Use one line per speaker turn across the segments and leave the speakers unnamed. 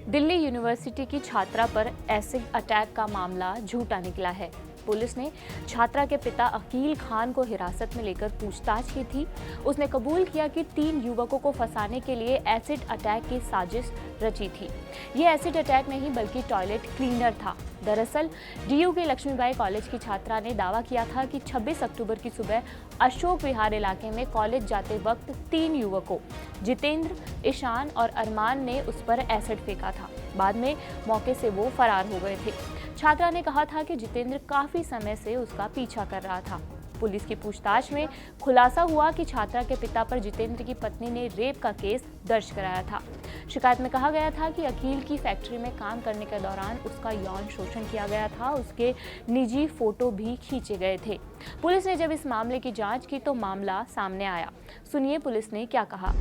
Delhi university की छात्रा पर एसिड अटैक का मामला झूठा निकला है। पुलिस ने छात्रा के पिता अकील खान को हिरासत में लेकर पूछताछ की थी। उसने कबूल किया कि 3 युवकों को फंसाने के लिए एसिड अटैक की साजिश रची थी। ये एसिड अटैक नहीं बल्कि टॉयलेट क्लीनर था। दरअसल डीयू के लक्ष्मीबाई कॉलेज की छात्रा ने दावा किया था कि 26 अक्टूबर की सुबह अशोक विहार इलाके में कॉलेज जाते वक्त 3 युवकों जितेंद्र, ईशान और अरमान ने उस पर एसिड फेंका था। बाद में मौके से वो फरार हो गए थे। छात्रा ने कहा था कि जितेंद्र काफी समय से उसका पीछा कर रहा था। पुलिस की पूछताछ में खुलासा हुआ कि छात्रा के पिता पर जितेंद्र की पत्नी ने रेप का केस दर्ज कराया था। शिकायत में कहा गया था कि अकील की फैक्ट्री में काम करने के दौरान उसका यौन शोषण किया गया था। उसके निजी फोटो भी खींचे गए थे। पुलिस ने जब इस मामले की जांच की तो मामला सामने आया। सुनिए पुलिस ने क्या कहा।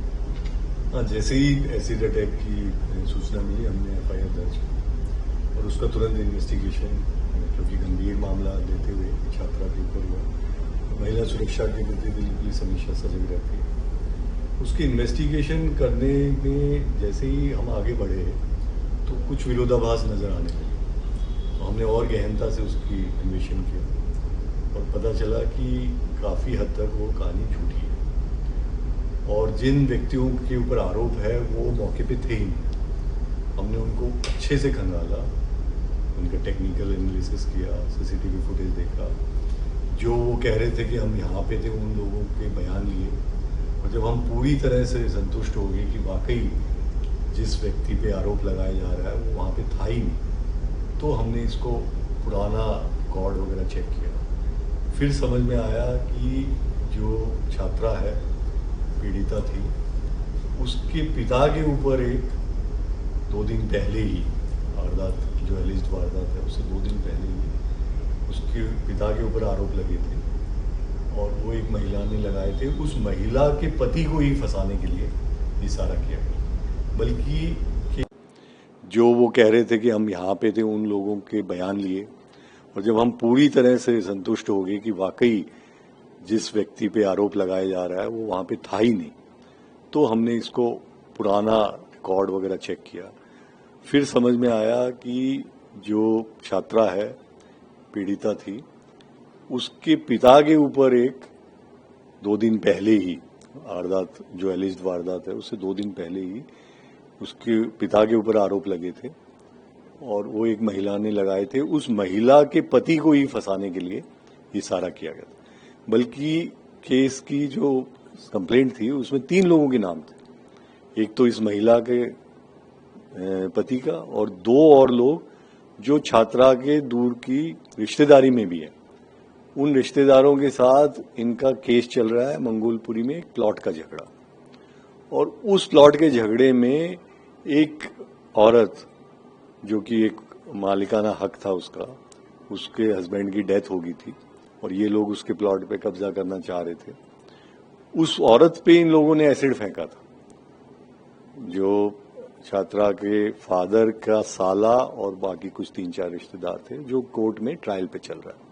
जैसे ही एसिड अटैक की सूचना मिली, हमने एफआईआर दर्ज की और उसका तुरंत इन्वेस्टिगेशन, क्योंकि गंभीर मामला लेते हुए छात्रा के ऊपर हुआ। महिला सुरक्षा के प्रति दिल्ली पुलिस हमेशा सजग रहती है। उसकी इन्वेस्टिगेशन करने में जैसे ही हम आगे बढ़े तो कुछ विरोधाभास नजर आने लगे, तो हमने और गहनता से उसकी अन्वेषण किया और पता चला कि काफ़ी हद तक वो कहानी झूठी है और जिन व्यक्तियों के ऊपर आरोप है वो मौके पे थे ही नहीं। हमने उनको अच्छे से खंगाला, उनका टेक्निकल एनालिसिस किया, सीसीटीवी फुटेज देखा। जो वो कह रहे थे कि हम यहाँ पे थे, उन लोगों के बयान लिए और जब हम पूरी तरह से संतुष्ट हो गए कि वाकई जिस व्यक्ति पे आरोप लगाया जा रहा है वो वहाँ पे था ही नहीं, तो हमने इसको पुराना रिकॉर्ड वगैरह चेक किया। फिर समझ में आया कि जो छात्रा है, पीड़िता थी, उसके पिता के ऊपर 2 दिन पहले ही वारदात, जो एलिज्ड वारदात है उससे 2 दिन पहले ही उसके पिता के ऊपर आरोप लगे थे और वो एक महिला ने लगाए थे। उस महिला के पति को ही फंसाने के लिए ये सारा किया गया, बल्कि जो वो कह रहे थे कि हम यहाँ पे थे, उन लोगों के बयान लिए और जब हम पूरी तरह से संतुष्ट हो गए कि वाकई जिस व्यक्ति पे आरोप लगाया जा रहा है वो वहाँ पे था ही नहीं, तो हमने इसको पुराना रिकॉर्ड वगैरह चेक किया। फिर समझ में आया कि जो छात्रा है, पीड़िता थी, उसके पिता के ऊपर 2 दिन पहले ही वारदात, जो एलिज्ड वारदात है उससे 2 दिन पहले ही उसके पिता के ऊपर आरोप लगे थे और वो एक महिला ने लगाए थे। उस महिला के पति को ही फंसाने के लिए ये सारा किया गया था। बल्कि केस की जो कंप्लेंट थी उसमें 3 लोगों के नाम थे। एक तो इस महिला के पति का और 2 और लोग जो छात्रा के दूर की रिश्तेदारी में भी है। उन रिश्तेदारों के साथ इनका केस चल रहा है मंगोलपुरी में, एक प्लॉट का झगड़ा, और उस प्लॉट के झगड़े में एक औरत जो कि एक मालिकाना हक था उसका, उसके हस्बैंड की डेथ हो गई थी और ये लोग उसके प्लॉट पे कब्जा करना चाह रहे थे। उस औरत पे इन लोगों ने एसिड फेंका था। जो छात्रा के फादर का साला और बाकी कुछ 3-4 रिश्तेदार थे, जो कोर्ट में ट्रायल पे चल रहा है।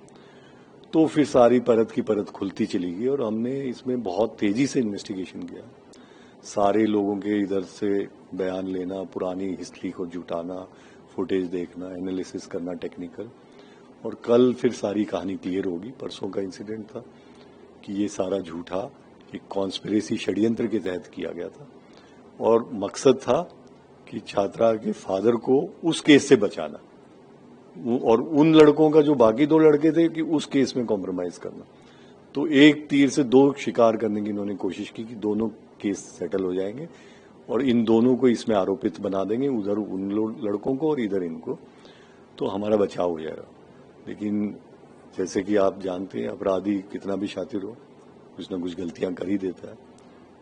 तो फिर सारी परत की परत खुलती चली गई और हमने इसमें बहुत तेजी से इन्वेस्टिगेशन किया। सारे लोगों के इधर से बयान लेना, पुरानी हिस्ट्री को जुटाना, फुटेज देखना, एनालिसिस करना टेक्निकल, और कल फिर सारी कहानी क्लियर होगी। परसों का इंसिडेंट था कि ये सारा झूठा एक कॉन्स्पिरेसी षड्यंत्र के तहत किया गया था और मकसद था कि छात्रा के फादर को उस केस से बचाना और उन लड़कों का, जो बाकी 2 लड़के थे, कि उस केस में कॉम्प्रोमाइज करना। तो एक तीर से 2 शिकार करने की इन्होंने कोशिश की कि दोनों केस सेटल हो जाएंगे और इन दोनों को इसमें आरोपित बना देंगे, उधर उन लड़कों को और इधर इनको, तो हमारा बचाव हो जाएगा। लेकिन जैसे कि आप जानते हैं, अपराधी कितना भी शातिर हो, कुछ ना कुछ गलतियां कर ही देता है।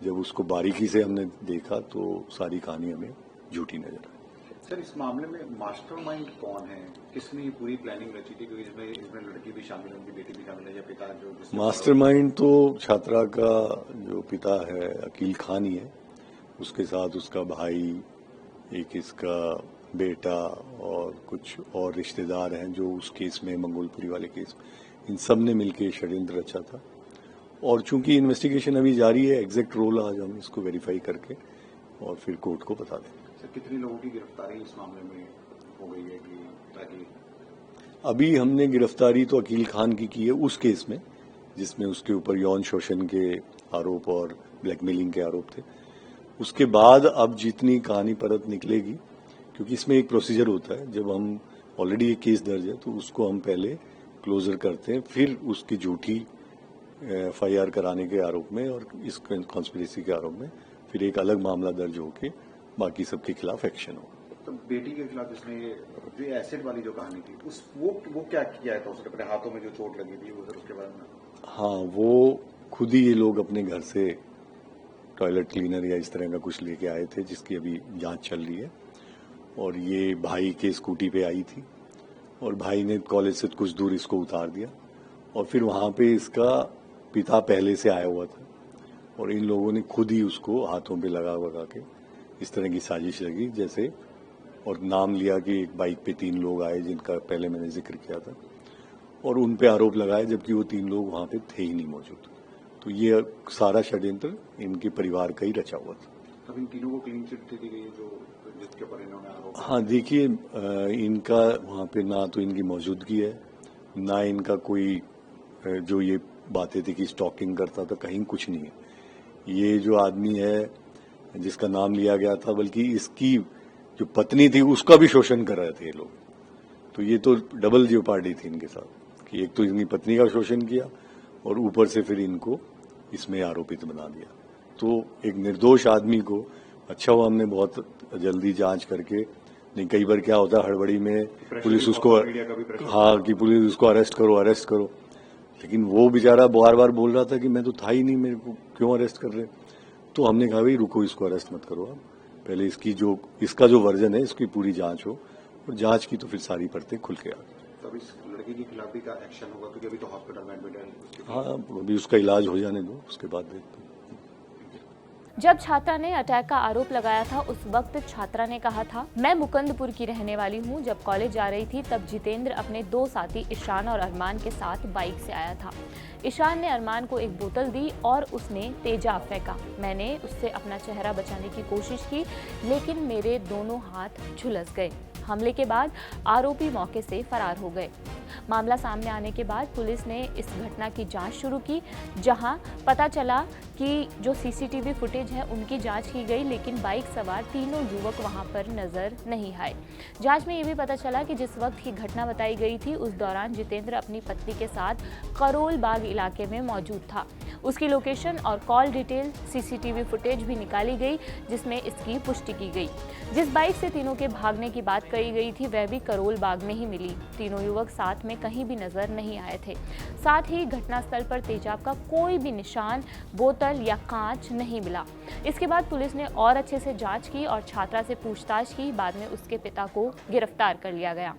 जब उसको बारीकी से हमने देखा तो सारी कहानी हमें झूठी नजर आई।
सर, इस मामले में मास्टरमाइंड कौन है? किसने ये पूरी प्लानिंग रची थी? क्योंकि इसमें लड़की भी शामिल है, उनकी बेटी भी शामिल है, या पिता जो
मास्टरमाइंड तो छात्रा का जो पिता है अकील खान ही है। उसके साथ उसका भाई, एक इसका बेटा और कुछ और रिश्तेदार हैं जो उस केस में, मंगोलपुरी वाले केस में, इन सब ने मिलकर षड्यंत्र रचा था। और चूंकि इन्वेस्टिगेशन अभी जारी है, एग्जैक्ट रोल आज हम इसको वेरीफाई करके और फिर कोर्ट को बता देंगे।
सर कितने लोगों की गिरफ्तारी इस मामले में हो गई है कि ताकि
अभी हमने गिरफ्तारी तो अकील खान की है उस केस में जिसमें उसके ऊपर यौन शोषण के आरोप और ब्लैकमेलिंग के आरोप थे। उसके बाद अब जितनी कहानी परत निकलेगी, क्योंकि इसमें एक प्रोसीजर होता है, जब हम ऑलरेडी एक केस दर्ज है तो उसको हम पहले क्लोजर करते हैं, फिर उसकी झूठी FIR कराने के आरोप में और इस कॉन्स्पिरेसी के आरोप में फिर एक अलग मामला दर्ज होके बाकी सबके खिलाफ एक्शन हो।
तो बेटी के खिलाफ इसमें जो एसिड वाली जो कहानी थी उस वो क्या किया था उसने अपने हाथों में जो चोट लगी थी वो सर उसके बारे में?
हाँ, वो खुद ही ये लोग अपने घर से टॉयलेट क्लीनर या इस तरह का कुछ लेके आए थे जिसकी अभी जांच चल रही है, और ये भाई के स्कूटी पे आई थी और भाई ने कॉलेज से कुछ दूर इसको उतार दिया और फिर वहां पे इसका पिता पहले से आया हुआ था और इन लोगों ने खुद ही उसको हाथों पे लगा के इस तरह की साजिश लगी जैसे, और नाम लिया कि एक बाइक पे 3 लोग आए जिनका पहले मैंने जिक्र किया था और उन पे आरोप लगाए जबकि वो 3 लोग वहां पे थे ही नहीं मौजूद। तो ये सारा षड्यंत्र इनके परिवार का ही रचा हुआ था।
तब इन तीनों को क्लीन चिट दी गई जो जिसके ऊपर इन्होंने आरोप?
हाँ, देखिए, इनका वहाँ पे ना तो इनकी मौजूदगी है, ना इनका कोई जो ये बातें थी कि स्टॉकिंग करता था, कहीं कुछ नहीं है। ये जो आदमी है जिसका नाम लिया गया था, बल्कि इसकी जो पत्नी थी उसका भी शोषण कर रहे थे ये लोग। तो ये तो डबल जेपार्डी थी इनके साथ कि एक तो इनकी पत्नी का शोषण किया और ऊपर से फिर इनको इसमें आरोपित बना दिया। तो एक निर्दोष आदमी को, अच्छा हुआ हमने बहुत जल्दी जांच करके, नहीं कई बार क्या होता है हड़बड़ी में पुलिस उसको, हाँ, कि पुलिस उसको अरेस्ट करो, लेकिन वो बेचारा बार बार बोल रहा था कि मैं तो था ही नहीं, मेरे को क्यों अरेस्ट कर रहे। तो हमने कहा भाई रुको, इसको अरेस्ट मत करो, आप पहले इसका जो वर्जन है इसकी पूरी जांच हो, और जांच की तो फिर सारी परतें खुल के आ गई।
तो अब इस लड़की के खिलाफ भी का एक्शन होगा क्योंकि अभी तो हॉस्पिटल में एडमिट है?
हाँ, अभी उसका इलाज हो जाने दो, उसके बाद देखते हैं।
जब छात्रा ने अटैक का आरोप लगाया था उस वक्त छात्रा ने कहा था, मैं मुकंदपुर की रहने वाली हूं। जब कॉलेज जा रही थी तब जितेंद्र अपने 2 साथी ईशान और अरमान के साथ बाइक से आया था। ईशान ने अरमान को एक बोतल दी और उसने तेजाब फेंका। मैंने उससे अपना चेहरा बचाने की कोशिश की लेकिन मेरे दोनों हाथ झुलस गए। हमले के बाद आरोपी मौके से फरार हो गए। मामला सामने आने के बाद पुलिस ने इस घटना की जांच शुरू की, जहां पता चला कि जो सीसीटीवी फुटेज है उनकी जांच की गई, लेकिन बाइक सवार तीनों युवक वहां पर नजर नहीं आए। जांच में ये भी पता चला कि जिस वक्त की घटना बताई गई थी उस दौरान जितेंद्र अपनी पत्नी के साथ करोल बाग इलाके में मौजूद था। उसकी लोकेशन और कॉल डिटेल सीसीटीवी फुटेज भी निकाली गई जिसमें इसकी पुष्टि की गई। जिस बाइक से तीनों के भागने की बात कही गई थी वह भी करोल बाग में ही मिली। तीनों युवक साथ में कहीं भी नजर नहीं आए थे। साथ ही घटनास्थल पर तेजाब का कोई भी निशान, बोतल या कांच नहीं मिला। इसके बाद पुलिस ने और अच्छे से जांच की और छात्रा से पूछताछ की। बाद में उसके पिता को गिरफ्तार कर लिया गया।